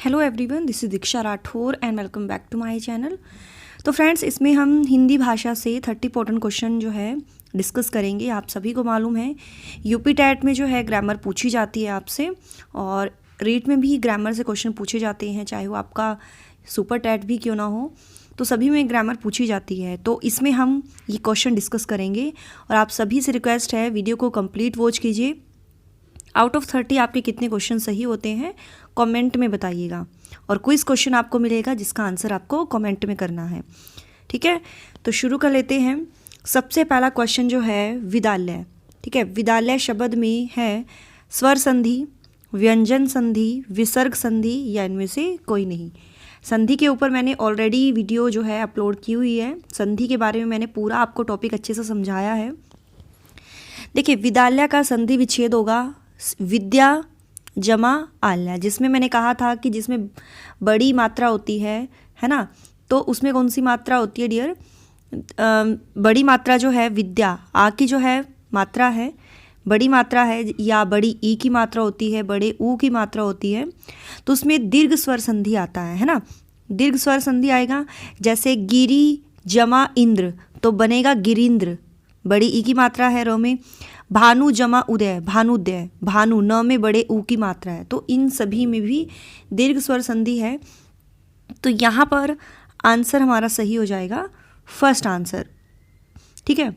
Hello everyone, this is Diksha Rathore and welcome back to my channel. तो friends, इसमें हम हिंदी भाषा से 30 इंपॉर्टेंट क्वेश्चन जो है डिस्कस करेंगे। आप सभी को मालूम है यूपी टेट में जो है ग्रामर पूछी जाती है आपसे, और रीट में भी ग्रामर से क्वेश्चन पूछे जाते हैं, चाहे वो आपका सुपर टेट भी क्यों ना हो, तो सभी में ग्रामर पूछी जाती है। तो इसमें हम ये क्वेश्चन डिस्कस करेंगे और आप सभी से रिक्वेस्ट है वीडियो को कंप्लीट वॉच कीजिए। आउट ऑफ 30 आपके कितने क्वेश्चन सही होते हैं कमेंट में बताइएगा, और क्विज क्वेश्चन आपको मिलेगा जिसका आंसर आपको कमेंट में करना है। ठीक है, तो शुरू कर लेते हैं। सबसे पहला क्वेश्चन जो है विद्यालय। ठीक है, विद्यालय शब्द में है स्वर संधि, व्यंजन संधि, विसर्ग संधि या इनमें से कोई नहीं। संधि के ऊपर मैंने ऑलरेडी वीडियो जो है अपलोड की हुई है। संधि के बारे में मैंने पूरा आपको टॉपिक अच्छे से समझाया है। देखिए, विद्यालय का संधि विच्छेद होगा विद्या जमा आल्या, जिसमें मैंने कहा था कि जिसमें बड़ी मात्रा होती है ना, तो उसमें कौन सी मात्रा होती है डियर? बड़ी मात्रा जो है विद्या, आ की जो है मात्रा है बड़ी मात्रा है, या बड़ी ई की मात्रा होती है, बड़े ऊ की मात्रा होती है, तो उसमें दीर्घ स्वर संधि आता है ना। दीर्घ स्वर संधि आएगा, जैसे गिरी जमा इंद्र तो बनेगा गिरींद्र, बड़ी ई की मात्रा है रो में। भानु जमा उदय भानुदय, भानु न में बड़े ऊ की मात्रा है, तो इन सभी में भी दीर्घ स्वर संधि है। तो यहाँ पर आंसर हमारा सही हो जाएगा फर्स्ट आंसर। ठीक है,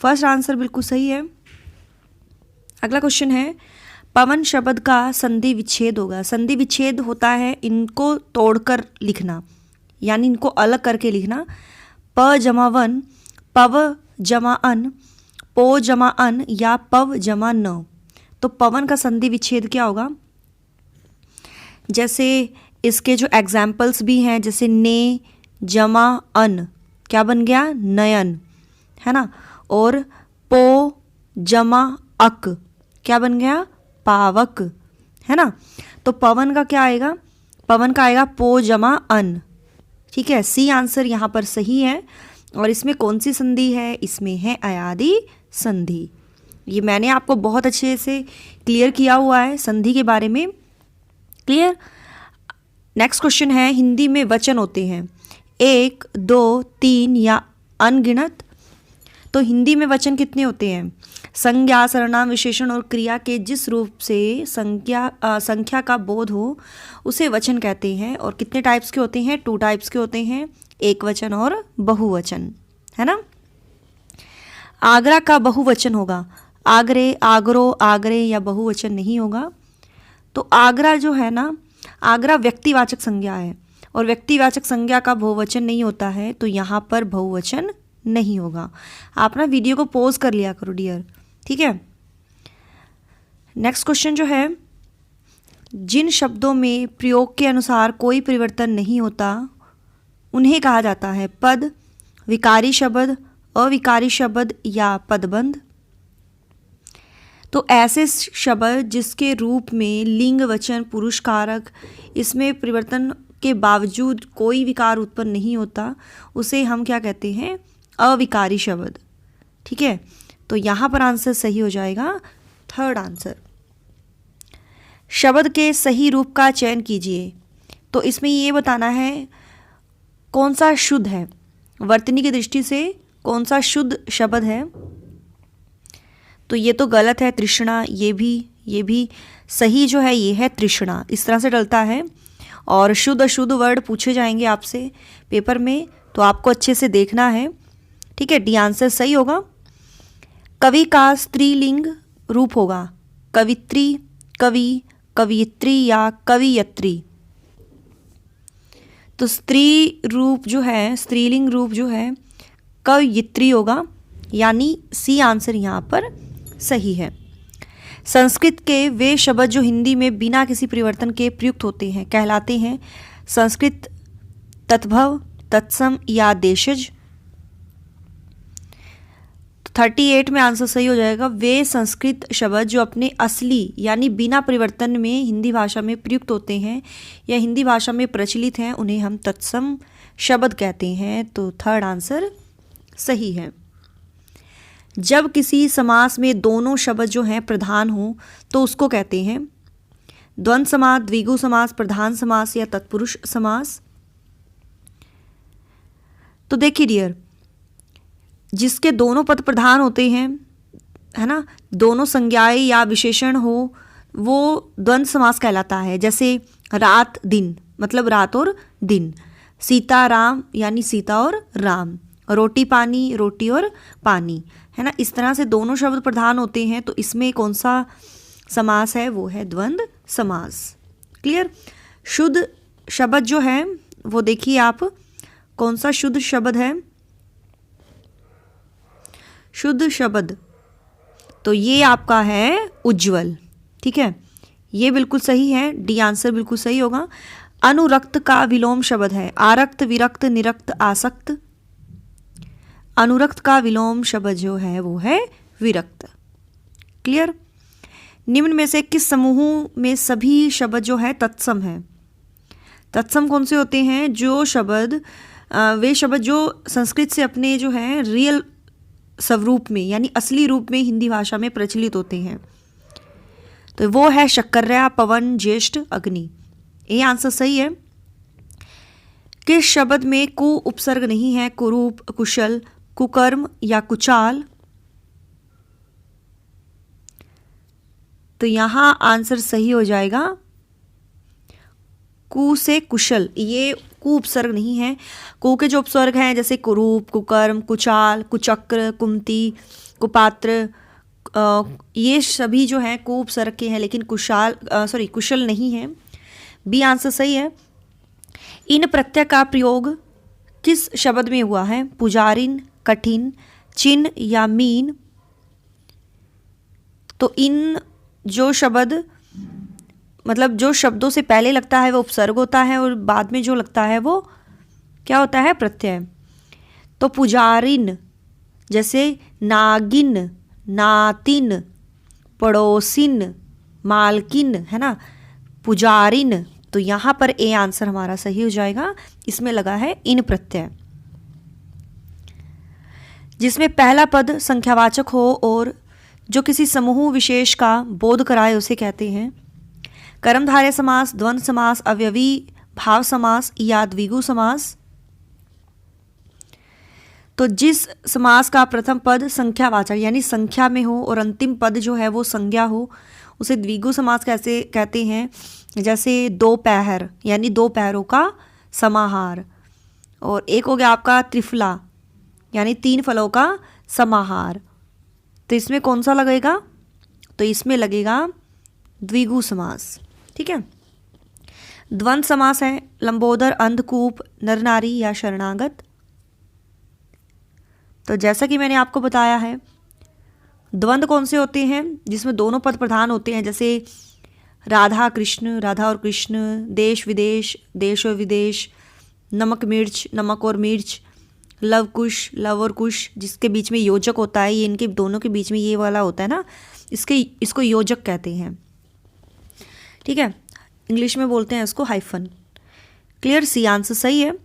फर्स्ट आंसर बिल्कुल सही है। अगला क्वेश्चन है पवन शब्द का संधि विच्छेद होगा। संधि विच्छेद होता है इनको तोड़कर लिखना, यानी इनको अलग करके लिखना। प जमा वन, पव जमा अन, पो जमा अन या पव जमा न। तो पवन का संधि विच्छेद क्या होगा? जैसे इसके जो एग्जाम्पल्स भी हैं, जैसे ने जमा अन क्या बन गया? नयन, है ना। और पो जमा अक क्या बन गया? पावक, है ना। तो पवन का क्या आएगा? पवन का आएगा पो जमा अन। ठीक है, सी आंसर यहाँ पर सही है। और इसमें कौन सी संधि है? इसमें है अयादि संधि। ये मैंने आपको बहुत अच्छे से क्लियर किया हुआ है संधि के बारे में। क्लियर। नेक्स्ट क्वेश्चन है हिंदी में वचन होते हैं 1, 2, 3 या अनगिनत। तो हिंदी में वचन कितने होते हैं? संज्ञा, सर्वनाम, विशेषण और क्रिया के जिस रूप से संख्या का बोध हो उसे वचन कहते हैं। और कितने टाइप्स के होते हैं? 2 टाइप्स के होते हैं, एक वचन और बहुवचन, है ना। आगरा का बहुवचन होगा आगरे, आगरो, आगरे, या बहुवचन नहीं होगा। तो आगरा जो है ना, आगरा व्यक्तिवाचक संज्ञा है, और व्यक्तिवाचक संज्ञा का बहुवचन नहीं होता है, तो यहाँ पर बहुवचन नहीं होगा। आप ना वीडियो को पॉज कर लिया करो डियर। ठीक है, नेक्स्ट क्वेश्चन जो है जिन शब्दों में प्रयोग के अनुसार कोई परिवर्तन नहीं होता उन्हें कहा जाता है पद, विकारी शब्द, अविकारी शब्द या पदबंध। तो ऐसे शब्द जिसके रूप में लिंग, वचन, पुरुष कारक इसमें परिवर्तन के बावजूद कोई विकार उत्पन्न नहीं होता उसे हम क्या कहते हैं? अविकारी शब्द। ठीक है, तो यहाँ पर आंसर सही हो जाएगा थर्ड आंसर। शब्द के सही रूप का चयन कीजिए। तो इसमें ये बताना है कौन सा शुद्ध है, वर्तनी की दृष्टि से कौन सा शुद्ध शब्द है। तो ये तो गलत है तृष्णा, ये भी सही जो है ये है तृष्णा, इस तरह से डलता है। और शुद्ध अशुद्ध वर्ड पूछे जाएंगे आपसे पेपर में, तो आपको अच्छे से देखना है। ठीक है, डी आंसर सही होगा। कवि का स्त्रीलिंग रूप होगा कवित्री, कवि, कवियत्री या कवियत्री। तो स्त्री रूप जो है, स्त्रीलिंग रूप जो है कवियत्री होगा, यानी सी आंसर यहाँ पर सही है। संस्कृत के वे शब्द जो हिंदी में बिना किसी परिवर्तन के प्रयुक्त होते हैं कहलाते हैं संस्कृत, तद्भव, तत्सम या देशज। 38 में आंसर सही हो जाएगा। वे संस्कृत शब्द जो अपने असली यानी बिना परिवर्तन में हिंदी भाषा में प्रयुक्त होते हैं या हिंदी भाषा में प्रचलित हैं उन्हें हम तत्सम शब्द कहते हैं। तो थर्ड आंसर सही है। जब किसी समास में दोनों शब्द जो हैं प्रधान हों तो उसको कहते हैं द्वंद्व समास, द्विगु समास, प्रधान समास या तत्पुरुष समास। तो देखिए डियर, जिसके दोनों पद प्रधान होते हैं, है ना, दोनों संज्ञाएं या विशेषण हो, वो द्वंद्व समास कहलाता है। जैसे रात दिन, मतलब रात और दिन। सीता राम, यानी सीता और राम। रोटी पानी, रोटी और पानी, है ना। इस तरह से दोनों शब्द प्रधान होते हैं, तो इसमें कौन सा समास है, वो है द्वंद्व समास। क्लियर। शुद्ध शब्द जो है वो देखिए आप, कौन सा शुद्ध शब्द है, शुद्ध शब्द, तो ये आपका है उज्ज्वल। ठीक है, ये बिल्कुल सही है, डी आंसर बिल्कुल सही होगा। अनुरक्त का विलोम शब्द है आरक्त, विरक्त, निरक्त, आसक्त। अनुरक्त का विलोम शब्द जो है वो है विरक्त। क्लियर। निम्न में से किस समूह में सभी शब्द जो है तत्सम है? तत्सम कौन से होते हैं? जो शब्द, वे शब्द जो संस्कृत से अपने जो है रियल स्वरूप में, यानी असली रूप में हिंदी भाषा में प्रचलित होते हैं। तो वो है शक्करया, पवन, ज्येष्ठ, अग्नि। ये आंसर सही है। किस शब्द में कु उपसर्ग नहीं है? कुरूप, कुशल, कुकर्म या कुचाल। तो यहां आंसर सही हो जाएगा कु से कुशल। ये कु उपसर्ग नहीं है। कु के जो उपसर्ग हैं जैसे कुरूप, कुकर्म, कुचाल, कुचक्र, कुमति, कुपात्र, ये सभी जो हैं कु उपसर्ग के हैं, लेकिन कुशल नहीं है। बी आंसर सही है। इन प्रत्यय का प्रयोग किस शब्द में हुआ है? पुजारिन, कठिन, चिन्ह या मीन। तो इन जो शब्द, मतलब जो शब्दों से पहले लगता है वो उपसर्ग होता है और बाद में जो लगता है वो क्या होता है? प्रत्यय। तो पुजारिन जैसे नागिन, नातिन, पड़ोसिन, मालकिन, है ना, पुजारिन। तो यहाँ पर ए आंसर हमारा सही हो जाएगा। इसमें लगा है इन प्रत्यय। जिसमें पहला पद संख्यावाचक हो और जो किसी समूह विशेष का बोध कराए उसे कहते हैं कर्मधारय समास, द्वंद्व समास, अवयवी भाव समास या द्विगु समास। तो जिस समास का प्रथम पद संख्यावाचक यानी संख्या में हो और अंतिम पद जो है वो संज्ञा हो, उसे द्विगु समास कैसे कहते हैं? जैसे दो पैर, यानी दो पैरों का समाहार। और एक हो गया आपका त्रिफला, यानी तीन फलों का समाहार। तो इसमें कौन सा लगेगा? तो इसमें लगेगा द्विगु समास। ठीक है। द्वंद्व समास है लंबोदर, अंधकूप, नर नारी या शरणागत। तो जैसा कि मैंने आपको बताया है, द्वंद्व कौन से होते हैं? जिसमें दोनों पद प्रधान होते हैं, जैसे राधा कृष्ण, राधा और कृष्ण, देश विदेश, देश और विदेश, नमक मिर्च, नमक और मिर्च, लव कुश, लव और कुश, जिसके बीच में योजक होता है। ये इनके दोनों के बीच में ये वाला होता है ना, इसको योजक कहते हैं। ठीक है, इंग्लिश में बोलते हैं इसको हाइफन। क्लियर। सी आंसर सही है।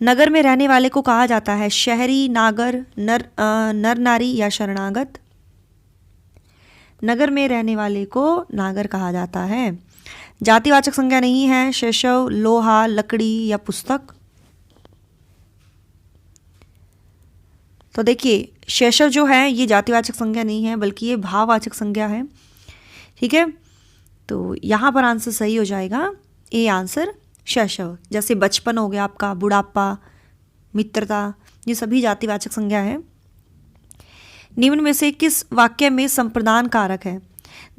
नगर में रहने वाले को कहा जाता है शहरी, नागर, नर नारी या शरणागत। नगर में रहने वाले को नागर कहा जाता है। जातिवाचक संज्ञा नहीं है शैशव, लोहा, लकड़ी या पुस्तक। तो देखिए शैशव जो है ये जातिवाचक संज्ञा नहीं है, बल्कि ये भाववाचक संज्ञा है। ठीक है, तो यहाँ पर आंसर सही हो जाएगा ए आंसर शैशव। जैसे बचपन हो गया आपका, बुढ़ापा, मित्रता, ये सभी जातिवाचक संज्ञा है। निम्न में से किस वाक्य में संप्रदान कारक है?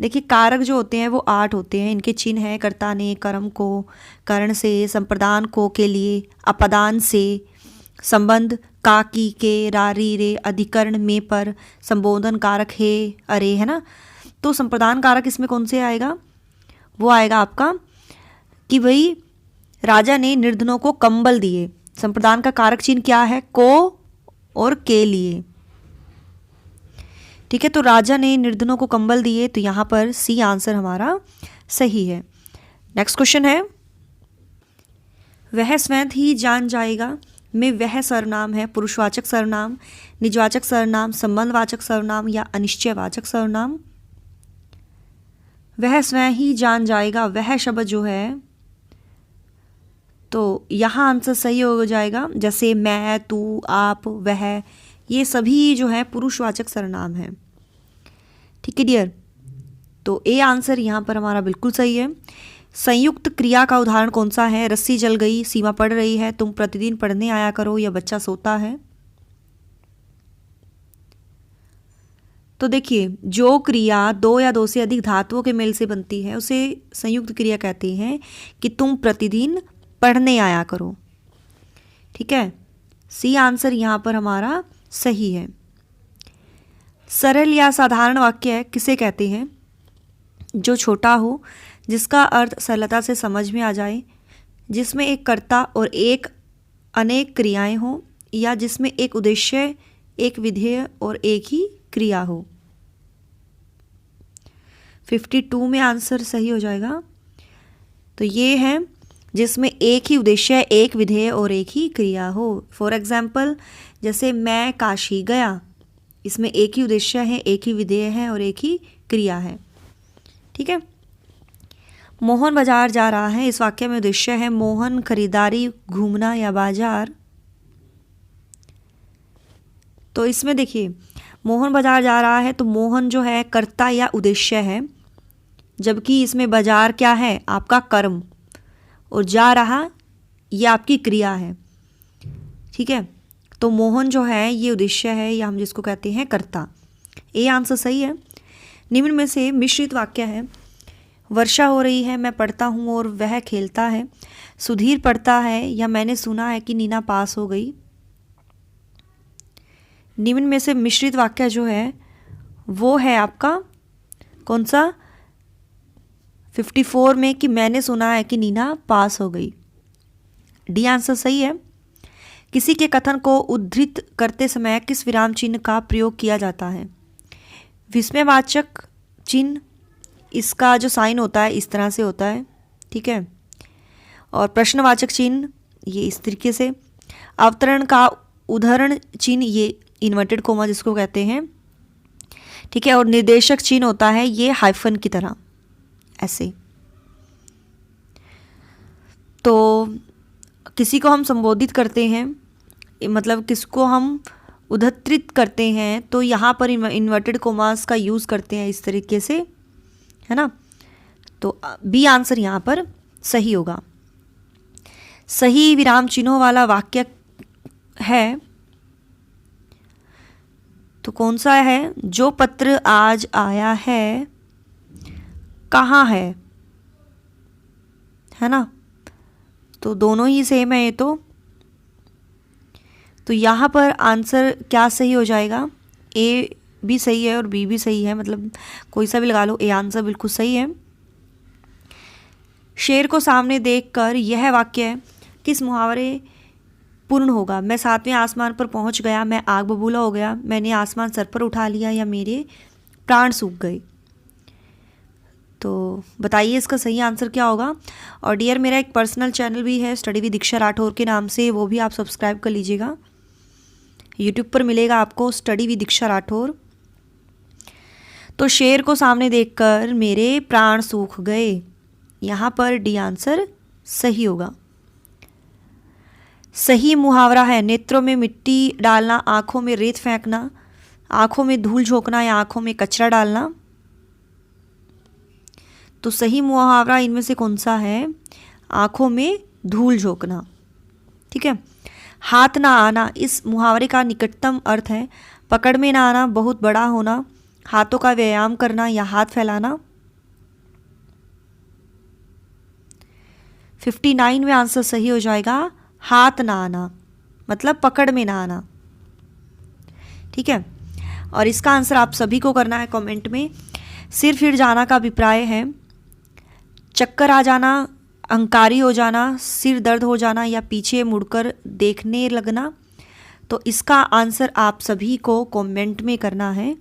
देखिए कारक जो होते हैं वो 8 होते हैं। इनके चिन्ह हैं कर्ता ने, कर्म को, कर्ण से, संप्रदान को, के लिए, अपदान से, संबंध का, की, के, रारी, रे, अधिकरण, में, पर, संबोधन कारक है, अरे, है ना। तो संप्रदान कारक इसमें कौन से आएगा? वो आएगा आपका कि भाई राजा ने निर्धनों को कंबल दिए। संप्रदान का कारक चिन्ह क्या है? को और के लिए। ठीक है, तो राजा ने निर्धनों को कंबल दिए, तो यहाँ पर सी आंसर हमारा सही है। नेक्स्ट क्वेश्चन है, वह स्वयं ही जान जाएगा में वह सर्वनाम है पुरुषवाचक सर्वनाम, निजवाचक सर्वनाम, संबंधवाचक सर्वनाम या अनिश्चयवाचक सर्वनाम। वह स्वयं ही जान जाएगा, वह शब्द जो है, तो यहाँ आंसर सही हो जाएगा। जैसे मैं, तू, आप, वह, ये सभी जो है पुरुषवाचक सर्वनाम है। ठीक है डियर, तो ए आंसर यहाँ पर हमारा बिल्कुल सही है। संयुक्त क्रिया का उदाहरण कौन सा है? रस्सी जल गई, सीमा पढ़ रही है, तुम प्रतिदिन पढ़ने आया करो, या बच्चा सोता है। तो देखिए, जो क्रिया दो या दो से अधिक धातुओं के मेल से बनती है उसे संयुक्त क्रिया कहते हैं कि तुम प्रतिदिन पढ़ने आया करो। ठीक है, सी आंसर यहाँ पर हमारा सही है। सरल या साधारण वाक्य किसे कहते हैं? जो छोटा हो, जिसका अर्थ सरलता से समझ में आ जाए, जिसमें एक कर्ता और एक अनेक क्रियाएं हो, या जिसमें एक उद्देश्य, एक विधेय और एक ही क्रिया हो। 52 में आंसर सही हो जाएगा। तो ये है जिसमें एक ही उद्देश्य, एक विधेय और एक ही क्रिया हो। फॉर एग्जाम्पल, जैसे मैं काशी गया, इसमें एक ही उद्देश्य है, एक ही विधेय है और एक ही क्रिया है। ठीक है। मोहन बाजार जा रहा है, इस वाक्य में उद्देश्य है मोहन खरीदारी, घूमना या बाजार। तो इसमें देखिए, मोहन बाजार जा रहा है तो मोहन जो है कर्ता या उद्देश्य है, जबकि इसमें बाजार क्या है? आपका कर्म, और जा रहा ये आपकी क्रिया है। ठीक है, तो मोहन जो है ये उद्देश्य है, या हम जिसको कहते हैं कर्ता। ए आंसर सही है। निम्न में से मिश्रित वाक्य है। वर्षा हो रही है, मैं पढ़ता हूँ और वह खेलता है। सुधीर पढ़ता है, या मैंने सुना है कि नीना पास हो गई। निम्न में से मिश्रित वाक्य जो है वो है आपका कौन सा? 54 में कि मैंने सुना है कि नीना पास हो गई। डी आंसर सही है। किसी के कथन को उद्धृत करते समय किस विराम चिन्ह का प्रयोग किया जाता है? विस्मयवाचक चिन्ह, इसका जो साइन होता है इस तरह से होता है। ठीक है, और प्रश्नवाचक चिन्ह ये इस तरीके से। अवतरण का उदाहरण चिन्ह ये इन्वर्टेड कोमा जिसको कहते हैं। ठीक है, और निर्देशक चिन्ह होता है ये हाइफन की तरह ऐसे। तो किसी को हम संबोधित करते हैं, मतलब किसको हम उद्धृत करते हैं, तो यहाँ पर इन्वर्टेड कोमास का यूज़ करते हैं इस तरीके से, है ना। तो बी आंसर यहाँ पर सही होगा। सही विराम चिन्हों वाला वाक्य है तो कौन सा है? जो पत्र आज आया है कहाँ है ना। तो दोनों ही सेम है ये तो यहाँ पर आंसर क्या सही हो जाएगा? ए भी सही है और बी भी सही है, मतलब कोई सा भी लगा लो, ए आंसर बिल्कुल सही है। शेर को सामने देखकर यह वाक्य किस मुहावरे पूर्ण होगा? मैं 7वें आसमान पर पहुंच गया, मैं आग बबूला हो गया, मैंने आसमान सर पर उठा लिया, या मेरे प्राण सूख गए। तो बताइए इसका सही आंसर क्या होगा। और डियर, मेरा एक पर्सनल चैनल भी है स्टडी विद दीक्षा राठौर के नाम से, वो भी आप सब्सक्राइब कर लीजिएगा। यूट्यूब पर मिलेगा आपको स्टडी विद दीक्षा राठौर। तो शेर को सामने देखकर मेरे प्राण सूख गए, यहाँ पर डी आंसर सही होगा। सही मुहावरा है नेत्रों में मिट्टी डालना, आंखों में रेत फेंकना, आंखों में धूल झोंकना, या आंखों में कचरा डालना। तो सही मुहावरा इनमें से कौन सा है? आंखों में धूल झोंकना। ठीक है। हाथ ना आना, इस मुहावरे का निकटतम अर्थ है पकड़ में ना आना, बहुत बड़ा होना, हाथों का व्यायाम करना, या हाथ फैलाना। 59 में आंसर सही हो जाएगा, हाथ ना आना, मतलब पकड़ में ना आना। ठीक है, और इसका आंसर आप सभी को करना है कमेंट में। सिर फिर जाना का अभिप्राय है चक्कर आ जाना, अहंकारी हो जाना, सिर दर्द हो जाना, या पीछे मुड़कर देखने लगना। तो इसका आंसर आप सभी को कमेंट में करना है।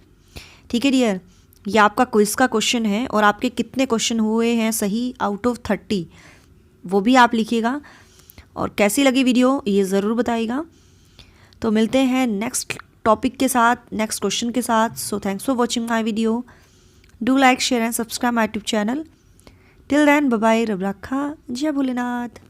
ठीक है डियर, ये आपका क्विज का क्वेश्चन है, और आपके कितने क्वेश्चन हुए हैं सही आउट ऑफ 30 वो भी आप लिखिएगा। और कैसी लगी वीडियो ये ज़रूर बताइएगा। तो मिलते हैं नेक्स्ट टॉपिक के साथ, नेक्स्ट क्वेश्चन के साथ। So thanks for watching my video. Do like share and subscribe my YouTube channel. Till then bye bye, रब रखा, जय भोलेनाथ।